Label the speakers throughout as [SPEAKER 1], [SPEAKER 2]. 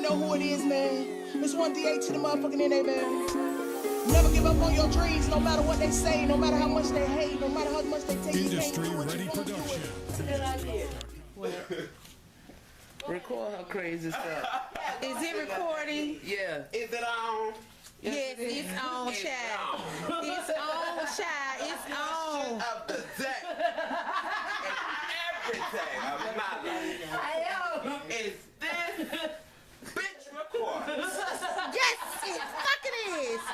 [SPEAKER 1] know who it is, man. It's 1D8 to the motherfucking NA, man. Never give up on your dreams, no matter what they say, no matter how much they hate, no matter how much they take.
[SPEAKER 2] Industry Ready Production.
[SPEAKER 1] It's a good idea.
[SPEAKER 3] Record her crazy stuff. Is it recording? Yeah.
[SPEAKER 4] Is it on?
[SPEAKER 3] Yes, it's on, child. It's on, child. It's on.
[SPEAKER 4] Of the day. And every day of my life. Is this bitch record?
[SPEAKER 3] Yes, it fucking is.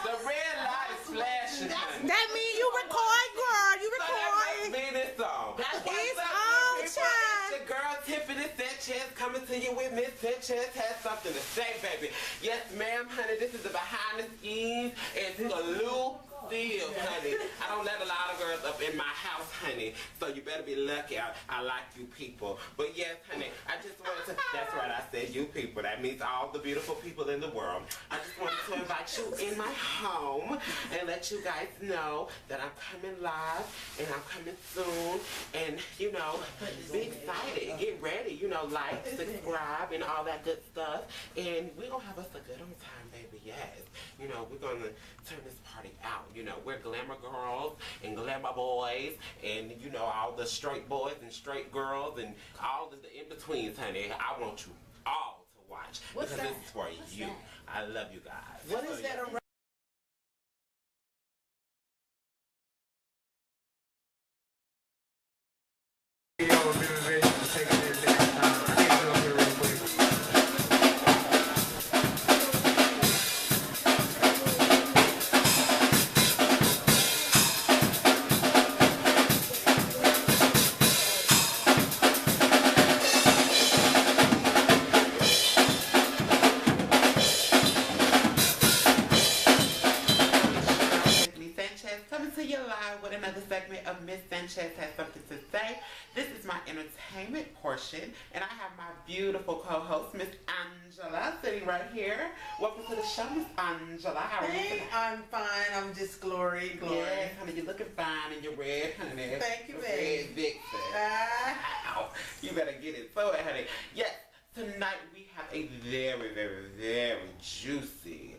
[SPEAKER 4] The red light is flashing.
[SPEAKER 3] That means you record, girl. You
[SPEAKER 4] So that
[SPEAKER 3] recording.
[SPEAKER 4] must mean it's on.
[SPEAKER 3] It's
[SPEAKER 4] What's up,
[SPEAKER 3] on,
[SPEAKER 4] people?
[SPEAKER 3] child.
[SPEAKER 4] It's your girl Tiffany Sanchez coming to you with Miss Sanchez has something to say, baby. Yes, ma'am, honey. This is the behind the scenes exclusive, honey. I don't let a lot of girls up in my house, honey. So you better be lucky. I like you people. But yes, honey, I just wanted to. That's right, I said you people. That means all the beautiful people in the world. I just wanted to invite you in my home and let you guys know that I'm coming live and I'm coming soon. And you know, be excited, get ready. You know, like, subscribe, and all that good stuff. And we're gonna have us a good old time, baby. Yes. You know, we're gonna turn this party out. You know, we're glamour girls and glamour boys, and you know, all the straight boys and straight girls and all the in-betweens, honey. I want you all to watch because this is for you. I love you guys.
[SPEAKER 3] What is that around?
[SPEAKER 4] Sanchez coming to you live with another segment of Miss Sanchez Has Something to Say. This is my entertainment portion, and I have my beautiful co-host, Miss Angela, sitting right here. Welcome to the show, Miss Angela. How are you today?
[SPEAKER 5] I'm fine. I'm just glory.
[SPEAKER 4] Yes, honey, you're looking fine in your red, honey.
[SPEAKER 5] Thank you,
[SPEAKER 4] Your
[SPEAKER 5] babe.
[SPEAKER 4] Red Vixen. Ow. You better get it so, honey. Yes, tonight we have a very, very, very juicy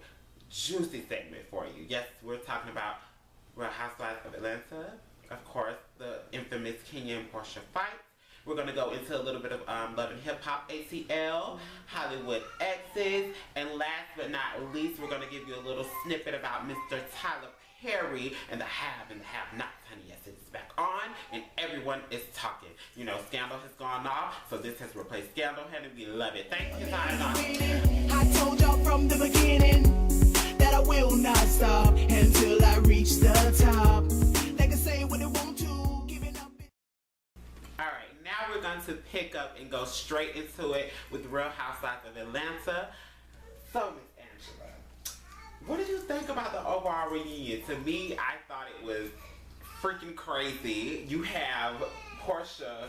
[SPEAKER 4] segment for you. Yes, we're talking about Real Housewives of Atlanta. Of course, the infamous Kenya and Portia fight. We're going to go into a little bit of Love and Hip Hop ATL, Hollywood exes, and last but not least, we're going to give you a little snippet about Mr. Tyler Perry and the have and the have-nots. Honey, yes, it's back on, and everyone is talking. You know, Scandal has gone off, so this has replaced Scandal, honey. We love it. Thank you, Tyler.
[SPEAKER 1] I told y'all from the beginning that I will not stop until I reach the top. They can say what they want to, giving up.
[SPEAKER 4] Alright, now we're going to pick up and go straight into it with Real Housewives of Atlanta. So, Miss Angela, what did you think about the overall reunion? To me, I thought it was freaking crazy. You have Portia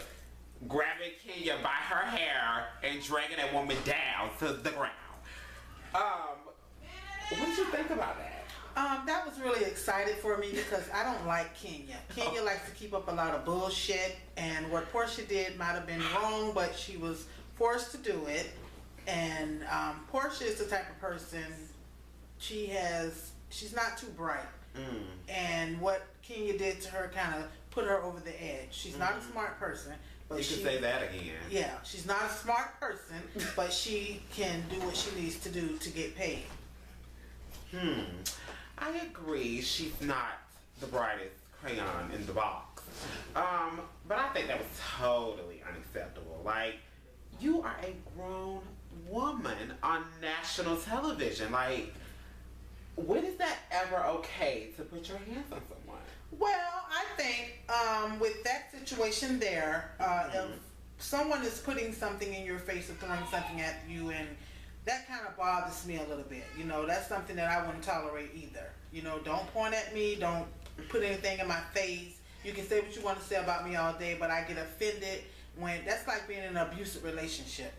[SPEAKER 4] grabbing Kenya by her hair and dragging that woman down to the ground. What did you think about that?
[SPEAKER 5] That was really excited for me because I don't like Kenya. Kenya likes to keep up a lot of bullshit, and what Portia did might have been wrong, but she was forced to do it. And Portia is the type of person, she's not too bright. And what Kenya did to her kind of put her over the edge. She's not a smart person. But
[SPEAKER 4] You can say that again.
[SPEAKER 5] Yeah, she's not a smart person, but she can do what she needs to do to get paid.
[SPEAKER 4] I agree. She's not the brightest crayon in the box. But I think that was totally unacceptable. Like, you are a grown woman on national television. Like, when is that ever okay to put your hands on someone?
[SPEAKER 5] Well, I think with that situation there, if someone is putting something in your face or throwing something at you, and that kind of bothers me a little bit. You know, that's something that I wouldn't tolerate either. You know, don't point at me, don't put anything in my face. You can say what you want to say about me all day, but I get offended when, that's like being in an abusive relationship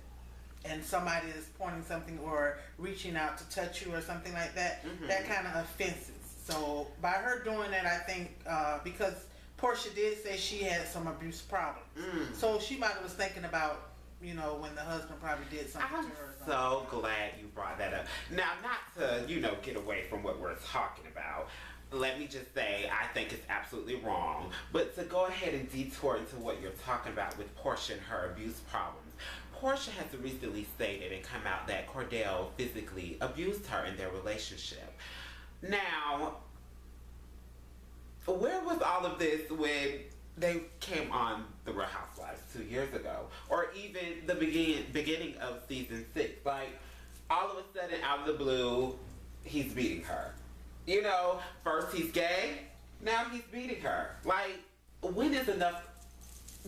[SPEAKER 5] and somebody is pointing something or reaching out to touch you or something like that. That kind of offenses. So by her doing that, I think because Portia did say she had some abuse problems, so she might have was thinking about you know, when the husband probably did something
[SPEAKER 4] I'm
[SPEAKER 5] to her.
[SPEAKER 4] so glad you brought that up. Now, not to, get away from what we're talking about, let me just say I think it's absolutely wrong. But to go ahead and detour into what you're talking about with Portia and her abuse problems, Portia has recently stated and come out that Cordell physically abused her in their relationship. Now, where was all of this when they came on The Real Housewives 2 years ago? Or even the beginning of season 6? Like, all of a sudden, out of the blue, he's beating her. You know, first he's gay, now he's beating her. Like, when is enough?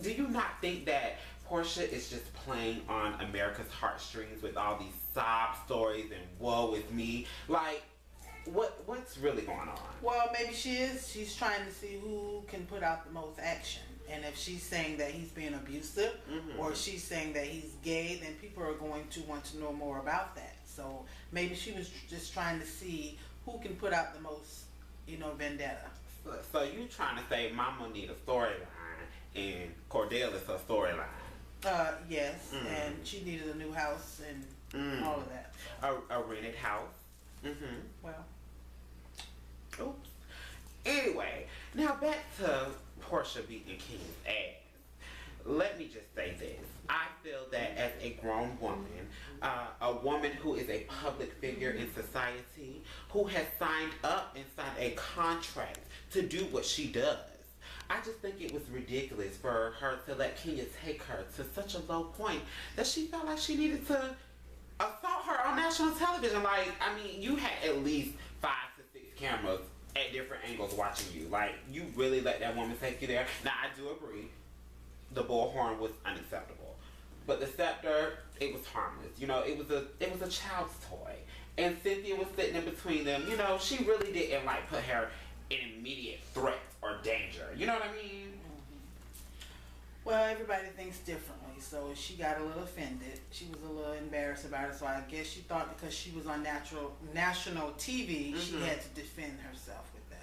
[SPEAKER 4] Do you not think that Portia is just playing on America's heartstrings with all these sob stories and woe is me? Like, what's really going on?
[SPEAKER 5] Well, maybe she is. She's trying to see who can put out the most action. And if she's saying that he's being abusive, or she's saying that he's gay, then people are going to want to know more about that. So maybe she was just trying to see who can put out the most, vendetta.
[SPEAKER 4] So you trying to say Mama need a storyline and Cordell is her storyline?
[SPEAKER 5] Yes. And she needed a new house and all of that.
[SPEAKER 4] A rented house.
[SPEAKER 5] Well.
[SPEAKER 4] Oops. Anyway, now back to Portia beating King's ass. Let me just say this. I feel that as a grown woman, a woman who is a public figure in society, who has signed up and signed a contract to do what she does, I just think it was ridiculous for her to let Kenya take her to such a low point that she felt like she needed to assault her on national television. Like, I mean, you had at least 5 to 6 cameras at different angles watching you. Like, you really let that woman take you there. Now, I do agree, the bullhorn was unacceptable, but the scepter, it was harmless. It was a child's toy, and Cynthia was sitting in between them. She really didn't put her in immediate threat or danger. You know what I mean?
[SPEAKER 5] Well, everybody thinks differently, so she got a little offended. She was a little embarrassed about it, so I guess she thought because she was on national TV, she had to defend herself with that.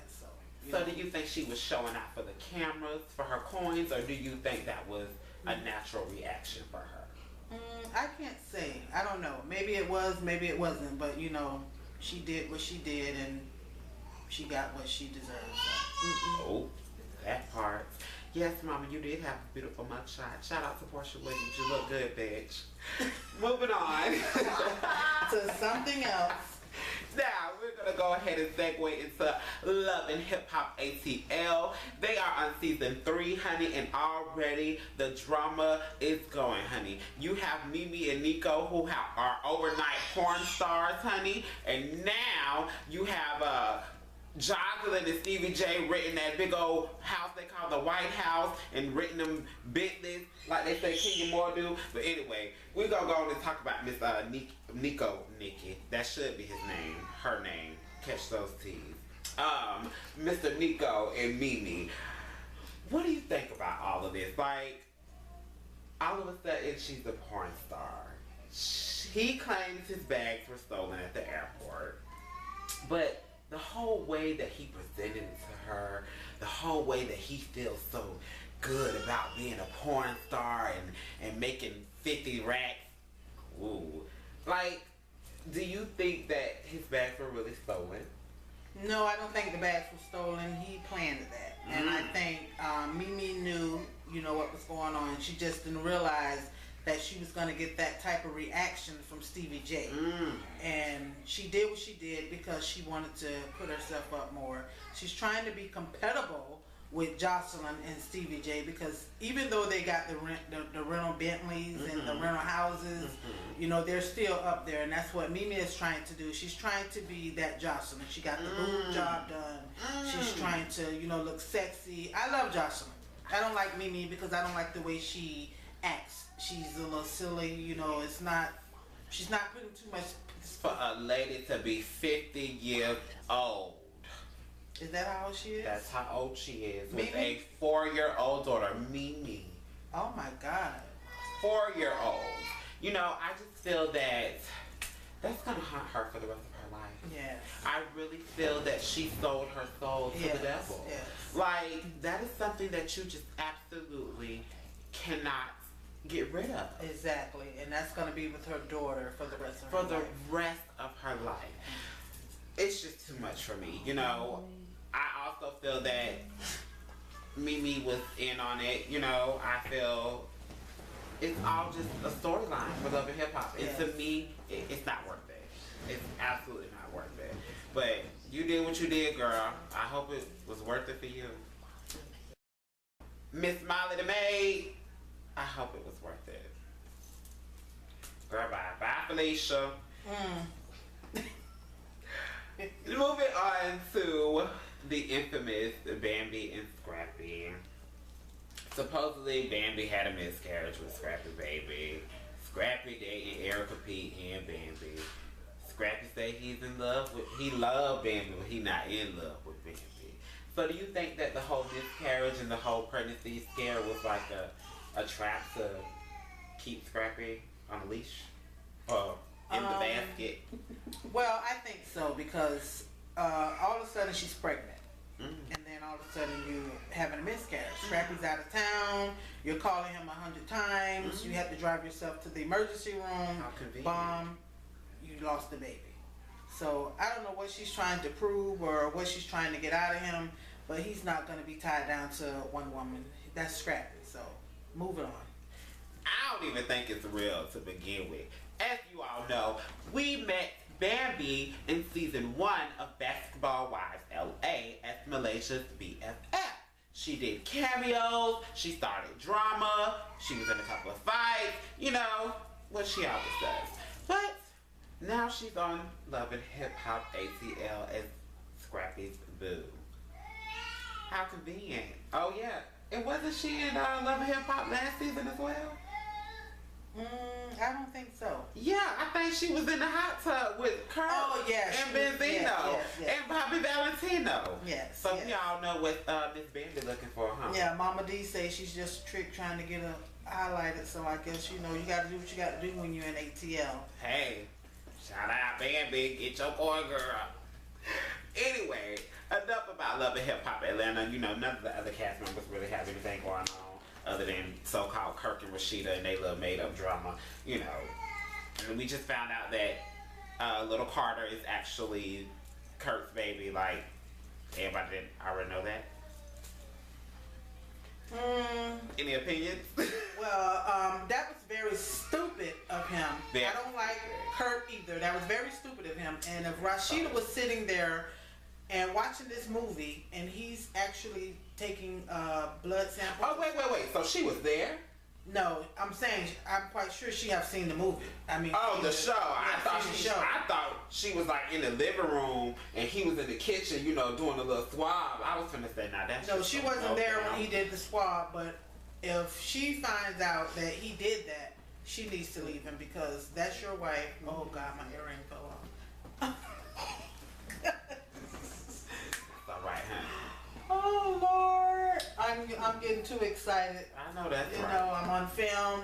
[SPEAKER 5] So
[SPEAKER 4] do you think she was showing out for the cameras, for her coins, or do you think that was a natural reaction for her?
[SPEAKER 5] I can't say. I don't know. Maybe it was, maybe it wasn't, but she did what she did, and she got what she deserved. So.
[SPEAKER 4] Oh, that part. Yes, Mama, you did have a beautiful mugshot. Shout out to Portia Williams. You look good, bitch. Moving on
[SPEAKER 5] to something else.
[SPEAKER 4] Now, we're going to go ahead and segue into Love and Hip Hop ATL. They are on season 3, honey, and already the drama is going, honey. You have Mimi and Nico, who are overnight porn stars, honey. And now you have Jocelyn and Stevie J renting that big old house they call the White House and renting them Bentleys like they say Kenya Moore do. But anyway, we're going to go on and talk about Miss Nikki. That should be his name, her name. Catch those T's. Mr. Nico and Mimi. What do you think about all of this? Like, all of a sudden she's a porn star. He claims his bags were stolen at the airport. But the whole way that he presented it to her, the whole way that he feels so good about being a porn star and making 50 racks. Ooh. Like, do you think that his bags were really stolen?
[SPEAKER 5] No, I don't think the bags were stolen. He planned that. And I think Mimi knew, what was going on. She just didn't realize that she was going to get that type of reaction from Stevie J. And she did what she did because she wanted to put herself up more. She's trying to be compatible with Jocelyn and Stevie J because even though they got the rental Bentleys and the rental houses, they're still up there. And that's what Mimi is trying to do. She's trying to be that Jocelyn. She got the boob job done. She's trying to, look sexy. I love Jocelyn. I don't like Mimi because I don't like the way she acts. She's a little silly, she's not putting too much.
[SPEAKER 4] For a lady to be 50 years old.
[SPEAKER 5] Is that how old she is?
[SPEAKER 4] That's how old she is.
[SPEAKER 5] Mimi?
[SPEAKER 4] With a 4-year-old daughter, Mimi.
[SPEAKER 5] Oh my God.
[SPEAKER 4] 4-year-old. I just feel that that's going to haunt her for the rest of her life.
[SPEAKER 5] Yes.
[SPEAKER 4] I really feel that she sold her soul to the devil.
[SPEAKER 5] Yes.
[SPEAKER 4] Like, that is something that you just absolutely cannot get rid of
[SPEAKER 5] Exactly, and that's gonna be with her daughter for the rest of her
[SPEAKER 4] for the
[SPEAKER 5] life.
[SPEAKER 4] rest of her life. It's just too much for me. You know, I also feel that Mimi was in on it. You know, I feel it's all just a storyline for Love and Hip Hop. And to me, it's not worth it. It's absolutely not worth it. But you did what you did, girl. I hope it was worth it for you. Miss Molly the maid, I hope it was worth it. Girl, bye. Bye, Felicia. Moving on to the infamous Bambi and Scrappy. Supposedly, Bambi had a miscarriage with Scrappy Baby. Scrappy dating Erica P and Bambi. Scrappy say he loved Bambi, but he not in love with Bambi. So do you think that the whole miscarriage and the whole pregnancy scare was like a trap to keep Scrappy on a leash? Or in the basket?
[SPEAKER 5] Well, I think so, because all of a sudden she's pregnant. And then all of a sudden you having a miscarriage. Scrappy's out of town. You're calling him 100 times. You have to drive yourself to the emergency room.
[SPEAKER 4] How convenient.
[SPEAKER 5] Bomb. You lost the baby. So I don't know what she's trying to prove or what she's trying to get out of him, but he's not going to be tied down to one woman. That's Scrappy. So moving on.
[SPEAKER 4] I don't even think it's real to begin with. As you all know, we met Bambi in season 1 of Basketball Wives LA as Malaysia's BFF. She did cameos, she started drama, she was in a couple of fights, you know, what she always does. But now she's on Love and Hip Hop ATL as Scrappy's boo. How convenient. Oh yeah, and wasn't she in Love and Hip Hop last season as well?
[SPEAKER 5] I don't think so.
[SPEAKER 4] Yeah, I think she was in the hot tub with Kurt and Benzino and Bobby Valentino.
[SPEAKER 5] Yes.
[SPEAKER 4] So we all know what Miss Bambi looking for, huh?
[SPEAKER 5] Yeah, Mama D says she's just a trick trying to get her highlighted. So I guess, you know, you got to do what you got to do when you're in ATL.
[SPEAKER 4] Hey, shout out Bambi, get your boy, girl. Anyway, enough about Love and Hip Hop Atlanta. You know, none of the other cast members really have anything going on other than so-called Kirk and Rashida and they little made-up drama, you know. And we just found out that little Carter is actually Kirk's baby. Like, everybody didn't already know that. Any opinions?
[SPEAKER 5] Well, that was very stupid of him.
[SPEAKER 4] Yeah.
[SPEAKER 5] I don't like Kurt either. That was very stupid of him. And if Rashida was sitting there and watching this movie, and he's actually taking blood samples.
[SPEAKER 4] Oh, wait. So she was there?
[SPEAKER 5] No, I'm saying I'm quite sure she have seen the movie. I mean,
[SPEAKER 4] the show. I thought she was like in the living room and he was in the kitchen, you know, doing a little swab. I was finna say, now that's
[SPEAKER 5] no, she wasn't there when he did the swab. But if she finds out that he did that, she needs to leave him because that's your wife. Oh God, my earring fell off.
[SPEAKER 4] Right, honey.
[SPEAKER 5] Oh Lord, I'm getting too excited.
[SPEAKER 4] I know that's
[SPEAKER 5] You
[SPEAKER 4] right.
[SPEAKER 5] know, I'm on film.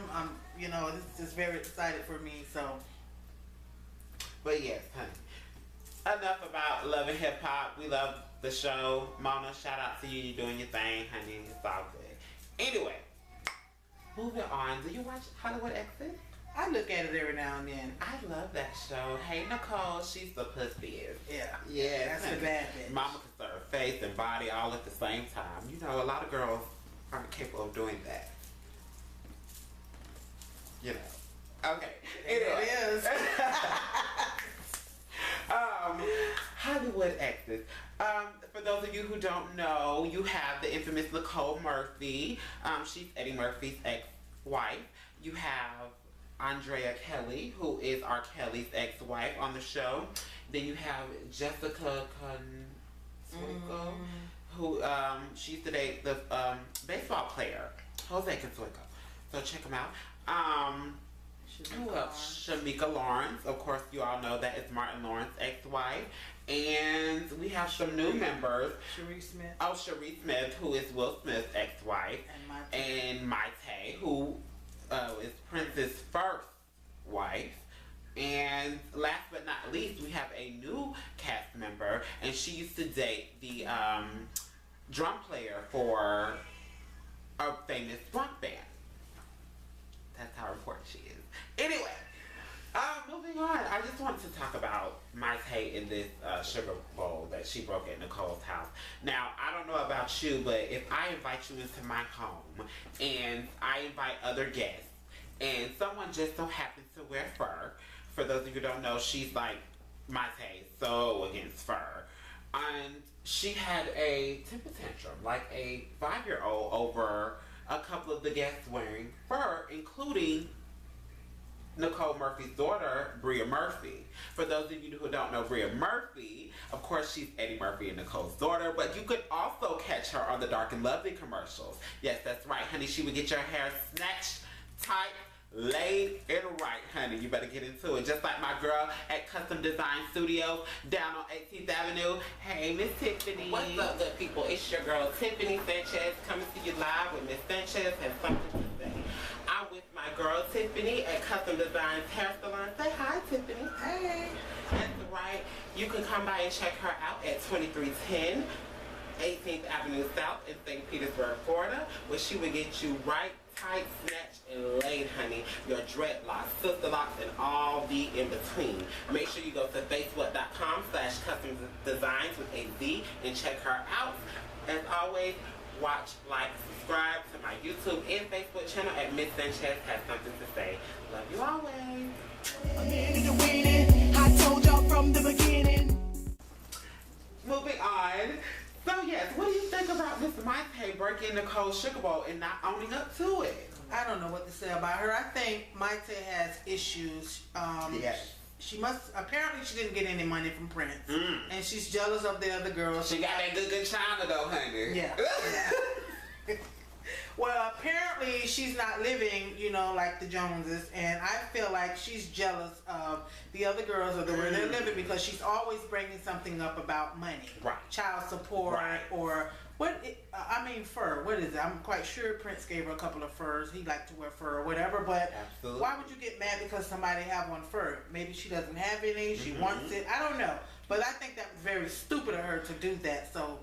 [SPEAKER 5] This is just very excited for me. So,
[SPEAKER 4] But yes, honey. Enough about Love and Hip Hop. We love the show. Mona, shout out to you. You're doing your thing, honey. It's all good. Anyway, moving on. Do you watch Hollywood Exes?
[SPEAKER 5] I look at it every now and then.
[SPEAKER 4] I love that show. Hey, Nicole, she's the pussiest.
[SPEAKER 5] Yeah.
[SPEAKER 4] Yeah,
[SPEAKER 5] That's the bad bitch.
[SPEAKER 4] Mama can serve face and body all at the same time. You know, a lot of girls aren't capable of doing that. You know. Okay. Anyway.
[SPEAKER 5] It is.
[SPEAKER 4] Hollywood Exes. For those of you who don't know, you have the infamous Nicole Murphy. She's Eddie Murphy's ex-wife. You have Andrea Kelly, who is R. Kelly's ex-wife on the show. Then you have Jessica Consueco, who she used to date the baseball player, Jose Consueco. So check him out. Who else? Shamika Lawrence. Of course, you all know that is Martin Lawrence's ex-wife. And we have some new members.
[SPEAKER 5] Cherie Smith.
[SPEAKER 4] Oh, Cherie Smith, who is Will Smith's ex-wife. And Maite, who is Prince's first wife. And last but not least, we have a new cast member, and she used to date the drum player for a famous rock band. stay in this sugar bowl that she broke at Nicole's house. Now, I don't know about you, but if I invite you into my home and I invite other guests and someone just so happens to wear fur, for those of you who don't know, she's like my taste, so against fur. And she had a temper tantrum, like a 5-year-old, over a couple of the guests wearing fur, including Nicole Murphy's daughter, Bria Murphy. For those of you who don't know Bria Murphy, of course she's Eddie Murphy and Nicole's daughter, but you could also catch her on the Dark and Lovely commercials. Yes, that's right, honey. She would get your hair snatched, tight, laid, and right, honey. You better get into it. Just like my girl at Custom Design Studios down on 18th Avenue. Hey, Miss Tiffany.
[SPEAKER 2] What's up, good people? It's your girl Tiffany Sanchez coming to you live with Miss Sanchez has something to say. I'm with my girl Tiffany at Custom Designs Hair Salon. Say hi, Tiffany. Hey. That's right. You can come by and check her out at 2310 18th Avenue South in St. Petersburg, Florida, where she will get you right, tight, snatched, and laid, honey. Your dreadlocks, sister locks, and all the in between. Make sure you go to facebook.com/custom designs with a Z and check her out. As always, watch, like, subscribe to my YouTube and Facebook channel at Miss Sanchez Has Something to Say. Love you always.
[SPEAKER 1] I'm in the winning. I told y'all from the beginning.
[SPEAKER 4] Moving on. So yes, what do you think about Miss Maite breaking Nicole's sugar bowl and not owning up to it?
[SPEAKER 5] I don't know what to say about her. I think Maite has issues.
[SPEAKER 4] Yes.
[SPEAKER 5] She must, apparently she didn't get any money from Prince. And she's jealous of the other girls.
[SPEAKER 4] She got that good China though, honey.
[SPEAKER 5] Yeah. Well, apparently she's not living, you know, like the Joneses, and I feel like she's jealous of the other girls or the where they're living because she's always bringing something up about money,
[SPEAKER 4] right?
[SPEAKER 5] Child support,
[SPEAKER 4] right.
[SPEAKER 5] Or fur. What is it? I'm quite sure Prince gave her a couple of furs. He liked to wear fur or whatever, but
[SPEAKER 4] absolutely. Why
[SPEAKER 5] would you get mad because somebody have one fur? Maybe she doesn't have any. She wants it. I don't know, but I think that was very stupid of her to do that. So,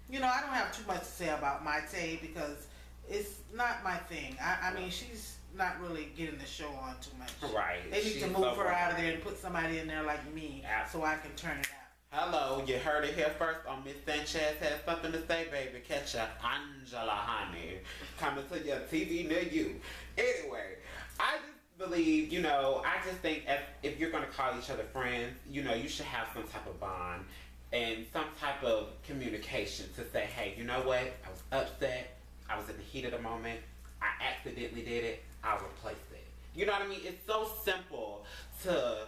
[SPEAKER 5] you know, I don't have too much to say about Maite because it's not my thing. I mean, she's not really getting the show on too much.
[SPEAKER 4] Right.
[SPEAKER 5] They need to move her out of there and put somebody in there like me so I can turn it out.
[SPEAKER 4] Hello, you heard it here first on Miss Sanchez Has Something to Say, baby. Catch ya, Angela Honey, coming to your TV near you. Anyway, I just believe, you know, I just think if you're going to call each other friends, you know, you should have some type of bond and some type of communication to say, hey, you know what, I was upset. I was in the heat of the moment. I accidentally did it. I'll replace it. You know what I mean? It's so simple to,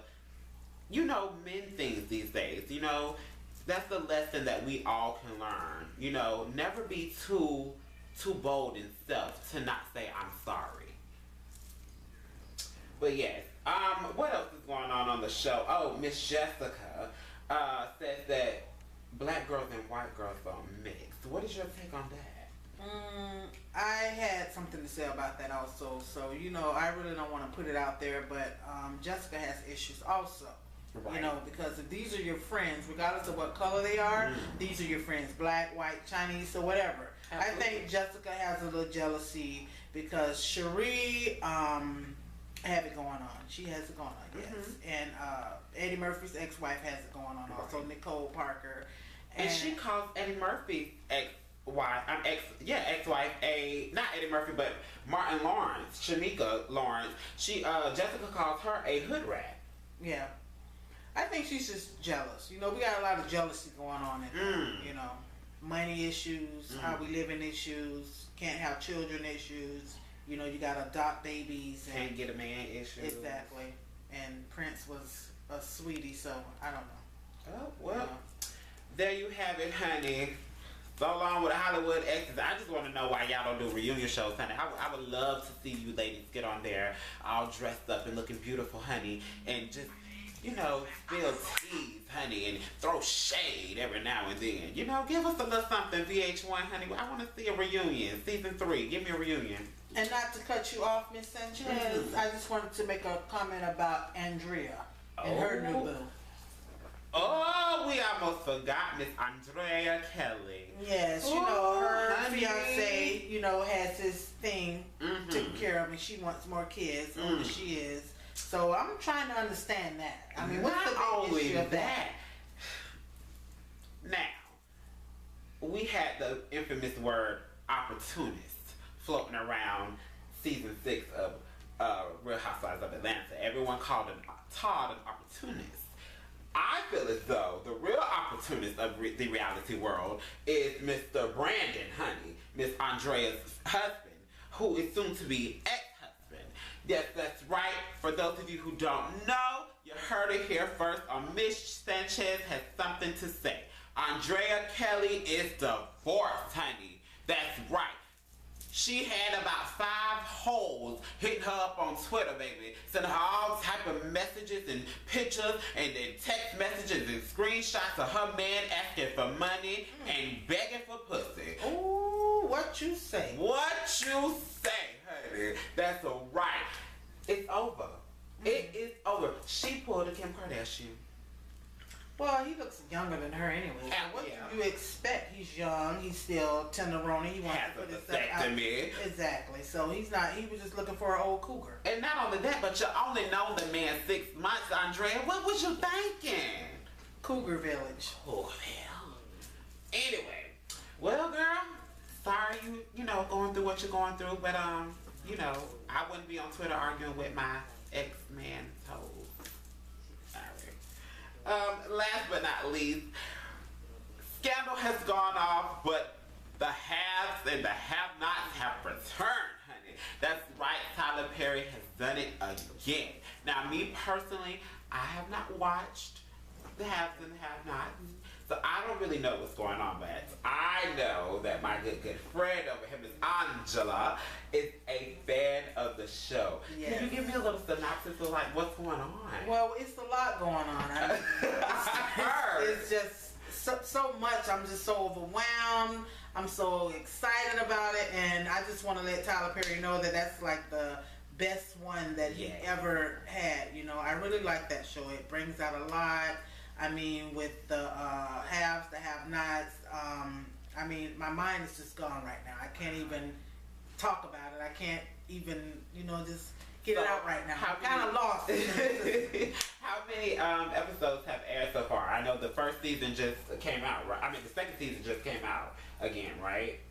[SPEAKER 4] you know, mend things these days. You know, that's the lesson that we all can learn. You know, never be too bold in self to not say I'm sorry. But yes, what else is going on the show? Oh, Miss Jessica says that black girls and white girls are mixed. What is your take on that?
[SPEAKER 5] I had something to say about that also. So, you know, I really don't want to put it out there, but Jessica has issues also. Right. You know, because if these are your friends, regardless of what color they are, these are your friends, black, white, Chinese, or whatever. Absolutely. I think Jessica has a little jealousy because Cherie have it going on. She has it going on, yes. And Eddie Murphy's ex-wife has it going on also, Nicole Parker.
[SPEAKER 4] And she calls Eddie Murphy's ex-wife, not Eddie Murphy, but Martin Lawrence, Shamika Lawrence. Jessica calls her a hood rat.
[SPEAKER 5] Yeah. I think she's just jealous. You know, we got a lot of jealousy going on in you know, money issues, how we live in issues, can't have children issues. You know, you got to adopt babies. And
[SPEAKER 4] can't get a man issues.
[SPEAKER 5] Exactly. And Prince was a sweetie, so I don't know.
[SPEAKER 4] Oh, well, there you have it, honey. So long with the Hollywood exes. I just want to know why y'all don't do reunion shows, honey. I would love to see you ladies get on there all dressed up and looking beautiful, honey, and just, you know, spill teas, honey, and throw shade every now and then. You know, give us a little something, VH1, honey. I want to see a reunion. Season 3. Give me a reunion.
[SPEAKER 5] And not to cut you off, Miss Sanchez, I just wanted to make a comment about Andrea and her new boo.
[SPEAKER 4] Oh, we almost forgot Miss Andrea Kelly.
[SPEAKER 5] Yes, you know, her fiance, you know, has his thing taken care of, and she wants more kids, older she is. So I'm trying to understand that. I mean, what's the big issue of that?
[SPEAKER 4] Now, we had the infamous word opportunist floating around season 6 of Real Housewives of Atlanta. Everyone called Todd an opportunist. I feel as though the real opportunist of the reality world is Mr. Brandon, honey, Miss Andrea's husband, who is soon to be ex-husband. Yes, that's right. For those of you who don't know, you heard it here first. Miss Sanchez has something to say. Andrea Kelly is divorced, honey. That's right. She had about 5 hoes hitting her up on Twitter, baby. Sending her all type of messages and pictures and text messages and screenshots of her man asking for money and begging for pussy.
[SPEAKER 5] Ooh, what you say?
[SPEAKER 4] What you say, honey? That's a right. It's over. It is over. She pulled a Kim Kardashian.
[SPEAKER 5] Well, he looks younger than her anyway. So what do you expect? He's young. He's still tenderoni. He wants to put himself out. Exactly. So he's not. He was just looking for an old cougar.
[SPEAKER 4] And not only that, but you only known the man 6 months, Andrea. What was you thinking?
[SPEAKER 5] Cougar Village.
[SPEAKER 4] Oh hell. Anyway, well, girl, sorry you know going through what you're going through, but you know I wouldn't be on Twitter arguing with my ex-man toes. Last but not least, scandal has gone off, but the haves and the have-nots have returned, honey. That's right, Tyler Perry has done it again. Now, me personally, I have not watched the haves and the have-nots, so I don't really know what's going on, but I know that my good friend over here, Miss Angela, is a fan of the show. Yes. Can you give me a little synopsis of like what's going on?
[SPEAKER 5] Well, it's a lot going on. I mean, it's just so much. I'm just so overwhelmed. I'm so excited about it, and I just want to let Tyler Perry know that that's like the best one that he ever had. You know, I really like that show. It brings out a lot. I mean, with the haves, the have-nots, I mean, my mind is just gone right now. I can't even talk about it. I can't even, you know, just get it out right now. I'm kind of lost.
[SPEAKER 4] How many episodes have aired so far? I know the first season just came out, right? I mean, the second season just came out again, right?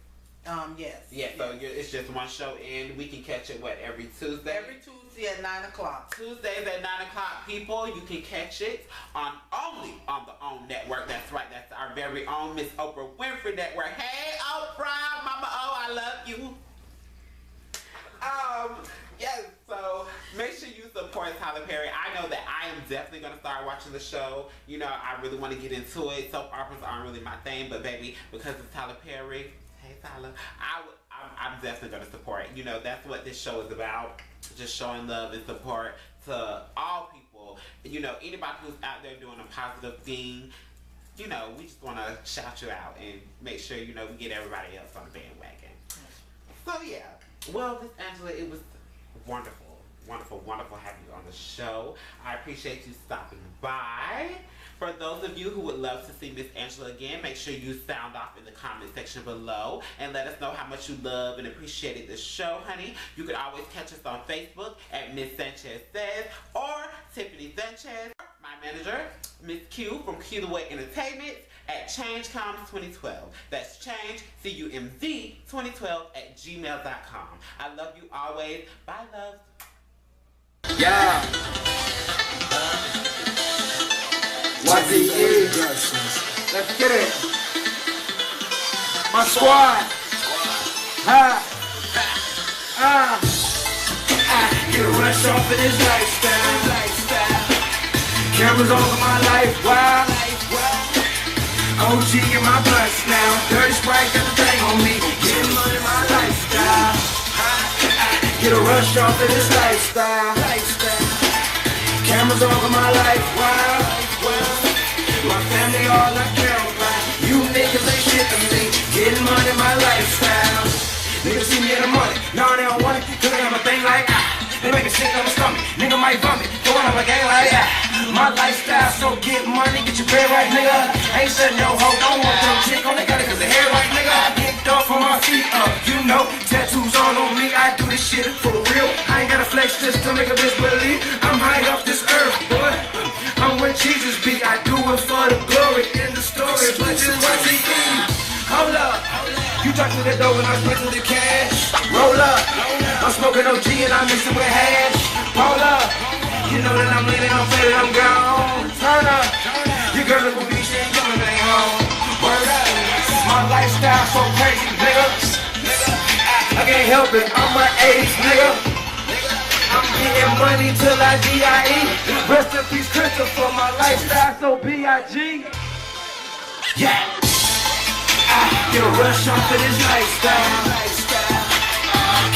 [SPEAKER 5] Yes.
[SPEAKER 4] Yeah, so it's just one show in. We can catch it, every Tuesday?
[SPEAKER 5] Every Tuesday at 9 o'clock.
[SPEAKER 4] Tuesdays at 9 o'clock, people. You can catch it only on the OWN network. That's right. That's our very own Miss Oprah Winfrey Network. Hey, Oprah, Mama O, I love you. Yes, so make sure you support Tyler Perry. I know that I am definitely going to start watching the show. You know, I really want to get into it. Soap operas aren't really my thing, but baby, because it's Tyler Perry, hey Tyler, I'm definitely going to support it. You know, that's what this show is about. Just showing love and support to all people. You know, anybody who's out there doing a positive thing, you know, we just want to shout you out and make sure, you know, we get everybody else on the bandwagon. So, yeah. Well, Miss Angela, it was wonderful, wonderful, wonderful having you on the show. I appreciate you stopping by. For those of you who would love to see Miss Angela again, make sure you sound off in the comment section below and let us know how much you love and appreciated the show, honey. You can always catch us on Facebook at Miss Sanchez Says or Tiffany Sanchez, my manager, Miss Q from Q The Way Entertainment at ChangeComs 2012. That's Change, CUMZ 2012 at gmail.com. I love you always. Bye, love.
[SPEAKER 6] Yeah. YDE. Let's get it. My squad. Get a rush off of this lifestyle. Cameras over my life, wow. OG in my blood now. Dirty Sprite got the thing on me. Getting money in my lifestyle. Get a rush off of this lifestyle. Cameras over my life, wow. My family all I care about. You niggas ain't shit to me. Getting money in my lifestyle. Niggas see me in the money. No, they don't want it. Cause I got my thing like they make it sick on my stomach. Nigga might vomit. Throwing up a gang like my lifestyle, so get money, get your bread right, nigga. Ain't setting no hoe, don't want them chick on they got it cause the hair right, nigga. I kicked off from my feet up, you know. Tattoos all on me, I do this shit for real. I ain't gotta flex just to make a bitch believe I'm high off this earth, boy. I'm where Jesus be, I do it for the glory in the story, but just drive through the door and I split to the cash. Roll up, I'm smoking OG and I mix it with hash. Roll up, you know that I'm leaning, I'm faded, I'm gone. Turn up, your girl look me, she ain't coming back home. Word up, my lifestyle so crazy, nigga. I can't help it, I'm an 80s nigga. I'm getting money till I D.I.E. Rest in peace, Christopher, my lifestyle so B.I.G. Yeah, I get a rush off of this lifestyle.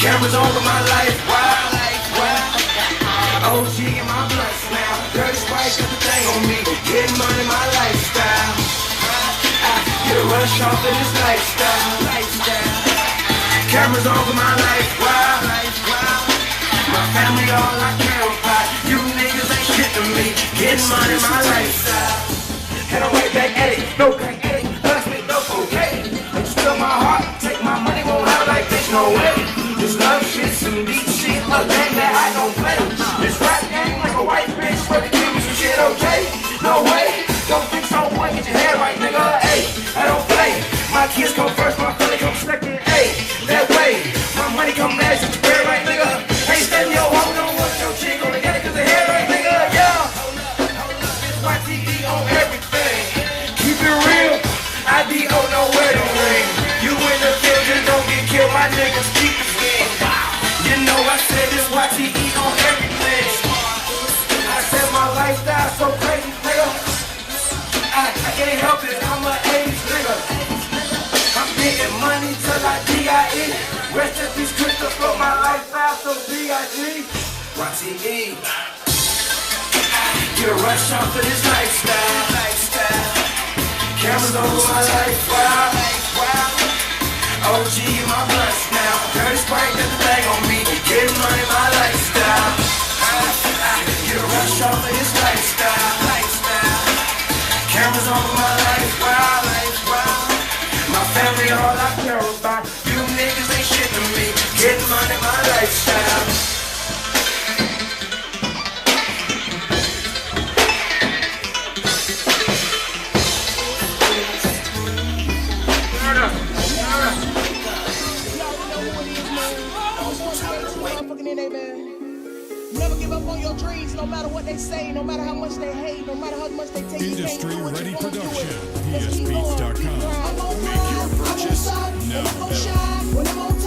[SPEAKER 6] Cameras over my life, wow. OG in my blood now. Dirty Sprite got the thing on me. Getting money, my lifestyle. I get a rush off of this lifestyle. Cameras over my life, wow. My family, all I care about. You niggas ain't shit to me. Getting money, my lifestyle. Head on right back at it, no crack at it. Plus me, no okay. But you still my heart. Take my money, won't have like this, no way. This love shit, some deep shit, a game that I don't play. This rap game like a white bitch, where they give me some shit, okay? No way, don't think so, boy, get your head right, nigga. Hey, I don't play. My kids come first, my family come second. Hey, that way, my money come last, get your bread right, nigga. Hey, stand your hoe, don't want your chick on the get it, cause the head right, nigga. Yeah, it's YTE on everything. Keep it real, IDO know where to ring. You in the field, just don't get killed, my niggas keep it skin. You know I said this YTE on everything. I said my lifestyle so crazy, nigga. I can't help it, I'm an 80s nigga. I'm getting money till I D.I.E. Rest in peace, Christopher, my lifestyle so B.I.G. YTE. Get a rush off of this lifestyle. Cameras over my life, wow. OG in my blood now. Dirty Sprite got the thing on me. Getting money, my lifestyle. Get a rush off of this lifestyle. Cameras over my life, wow. My family, all I care about. You niggas ain't shit to me. Getting money, my lifestyle.
[SPEAKER 1] Never give up on your dreams, no matter what they say, no matter how much they hate, no matter how much they take.
[SPEAKER 7] Industry Ready Production, ESPeaks.com. Make your purchase now.